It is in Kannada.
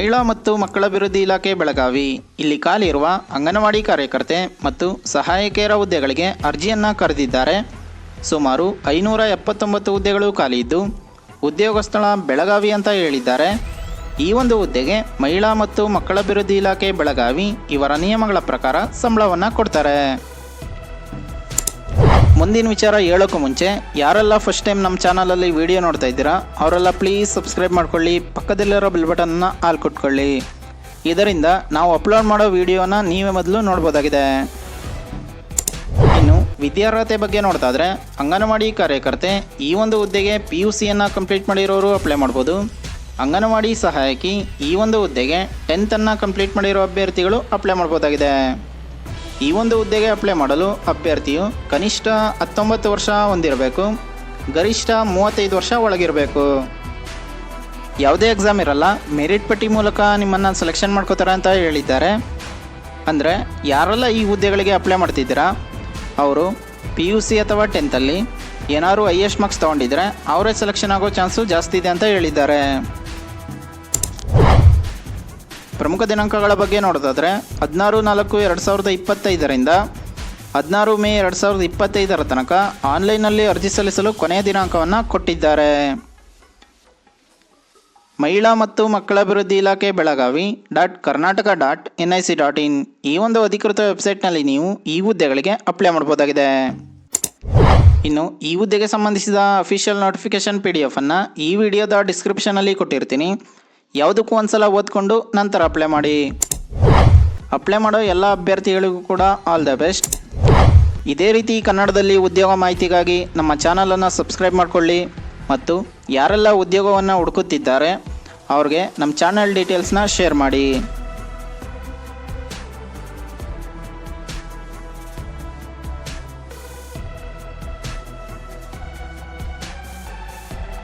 ಮಹಿಳಾ ಮತ್ತು ಮಕ್ಕಳ ಅಭಿವೃದ್ಧಿ ಇಲಾಖೆ ಬೆಳಗಾವಿ ಇಲ್ಲಿ ಖಾಲಿ ಇರುವ ಅಂಗನವಾಡಿ ಕಾರ್ಯಕರ್ತೆ ಮತ್ತು ಸಹಾಯಕಿಯರ ಹುದ್ದೆಗಳಿಗೆ ಅರ್ಜಿಯನ್ನು ಕರೆದಿದ್ದಾರೆ. ಸುಮಾರು 579 ಹುದ್ದೆಗಳು ಖಾಲಿ ಇದ್ದು ಉದ್ಯೋಗ ಸ್ಥಳ ಬೆಳಗಾವಿ ಅಂತ ಹೇಳಿದ್ದಾರೆ. ಈ ಒಂದು ಹುದ್ದೆಗೆ ಮಹಿಳಾ ಮತ್ತು ಮಕ್ಕಳ ಅಭಿವೃದ್ಧಿ ಇಲಾಖೆ ಬೆಳಗಾವಿ ಇವರ ನಿಯಮಗಳ ಪ್ರಕಾರ ಸಂಬಳವನ್ನು ಕೊಡ್ತಾರೆ. ಮುಂದಿನ ವಿಚಾರ ಹೇಳೋಕ್ಕೂ ಮುಂಚೆ ಯಾರೆಲ್ಲ ಫಸ್ಟ್ ಟೈಮ್ ನಮ್ಮ ಚಾನಲಲ್ಲಿ ವಿಡಿಯೋ ನೋಡ್ತಾ ಇದ್ದೀರಾ ಅವರೆಲ್ಲ ಪ್ಲೀಸ್ ಸಬ್ಸ್ಕ್ರೈಬ್ ಮಾಡ್ಕೊಳ್ಳಿ, ಪಕ್ಕದಲ್ಲಿರೋ ಬೆಲ್ ಬಟನ್ನ ಆಲ್ ಕೊಟ್ಕೊಳ್ಳಿ. ಇದರಿಂದ ನಾವು ಅಪ್ಲೋಡ್ ಮಾಡೋ ವಿಡಿಯೋನ ನೀವೇ ಮೊದಲು ನೋಡ್ಬೋದಾಗಿದೆ. ಇನ್ನು ವಿದ್ಯಾರ್ಹತೆ ಬಗ್ಗೆ ನೋಡ್ತಾ ಇದ್ರೆ ಅಂಗನವಾಡಿ ಕಾರ್ಯಕರ್ತೆ ಈ ಒಂದು ಹುದ್ದೆಗೆ PUCಯನ್ನು ಕಂಪ್ಲೀಟ್ ಮಾಡಿರೋರು ಅಪ್ಲೈ ಮಾಡ್ಬೋದು. ಅಂಗನವಾಡಿ ಸಹಾಯಕಿ ಈ ಒಂದು ಹುದ್ದೆಗೆ 10th ಕಂಪ್ಲೀಟ್ ಮಾಡಿರೋ ಅಭ್ಯರ್ಥಿಗಳು ಅಪ್ಲೈ ಮಾಡ್ಬೋದಾಗಿದೆ. ಈ ಒಂದು ಹುದ್ದೆಗೆ ಅಪ್ಲೈ ಮಾಡಲು ಅಭ್ಯರ್ಥಿಯು ಕನಿಷ್ಠ 19 ವರ್ಷ ಹೊಂದಿರಬೇಕು, ಗರಿಷ್ಠ 35 ವರ್ಷ ಒಳಗಿರಬೇಕು. ಯಾವುದೇ ಎಕ್ಸಾಮ್ ಇರಲ್ಲ, ಮೆರಿಟ್ ಪಟ್ಟಿ ಮೂಲಕ ನಿಮ್ಮನ್ನು ಸೆಲೆಕ್ಷನ್ ಮಾಡ್ಕೋತಾರೆ ಅಂತ ಹೇಳಿದ್ದಾರೆ. ಅಂದರೆ ಯಾರೆಲ್ಲ ಈ ಹುದ್ದೆಗಳಿಗೆ ಅಪ್ಲೈ ಮಾಡ್ತಿದ್ದೀರಾ ಅವರು PUC ಅಥವಾ 10th ಏನಾದ್ರು ಹೈಯೆಸ್ಟ್ ಮಾರ್ಕ್ಸ್ ತೊಗೊಂಡಿದ್ರೆ ಅವರೇ ಸೆಲೆಕ್ಷನ್ ಆಗೋ ಚಾನ್ಸು ಜಾಸ್ತಿ ಇದೆ ಅಂತ ಹೇಳಿದ್ದಾರೆ. ಪ್ರಮುಖ ದಿನಾಂಕಗಳ ಬಗ್ಗೆ ನೋಡೋದಾದರೆ 16/4/2025 16 ಮೇ 2025 ತನಕ ಆನ್ಲೈನ್ನಲ್ಲಿ ಅರ್ಜಿ ಸಲ್ಲಿಸಲು ಕೊನೆಯ ದಿನಾಂಕವನ್ನು ಕೊಟ್ಟಿದ್ದಾರೆ. ಮಹಿಳಾ ಮತ್ತು ಮಕ್ಕಳ ಅಭಿವೃದ್ಧಿ ಇಲಾಖೆ ಬೆಳಗಾವಿ .karnataka.nic.in ಈ ಒಂದು ಅಧಿಕೃತ ವೆಬ್ಸೈಟ್ನಲ್ಲಿ ನೀವು ಈ ಹುದ್ದೆಗಳಿಗೆ ಅಪ್ಲೈ ಮಾಡ್ಬೋದಾಗಿದೆ. ಇನ್ನು ಈ ಹುದ್ದೆಗೆ ಸಂಬಂಧಿಸಿದ ಅಫಿಷಿಯಲ್ ನೋಟಿಫಿಕೇಶನ್ PDF ಅನ್ನು ಈ ವಿಡಿಯೋದ ಡಿಸ್ಕ್ರಿಪ್ಷನಲ್ಲಿ ಕೊಟ್ಟಿರ್ತೀನಿ. ಯಾವುದಕ್ಕೂ ಒಂದ್ಸಲ ಓದ್ಕೊಂಡು ನಂತರ ಅಪ್ಲೈ ಮಾಡಿ. ಅಪ್ಲೈ ಮಾಡೋ ಎಲ್ಲ ಅಭ್ಯರ್ಥಿಗಳಿಗೂ ಕೂಡ ಆಲ್ ದ ಬೆಸ್ಟ್. ಇದೇ ರೀತಿ ಕನ್ನಡದಲ್ಲಿ ಉದ್ಯೋಗ ಮಾಹಿತಿಗಾಗಿ ನಮ್ಮ ಚಾನಲನ್ನು ಸಬ್ಸ್ಕ್ರೈಬ್ ಮಾಡಿಕೊಳ್ಳಿ ಮತ್ತು ಯಾರೆಲ್ಲ ಉದ್ಯೋಗವನ್ನು ಹುಡುಕುತ್ತಿದ್ದಾರೆ ಅವ್ರಿಗೆ ನಮ್ಮ ಚಾನಲ್ ಡೀಟೇಲ್ಸ್ನ ಶೇರ್ ಮಾಡಿ.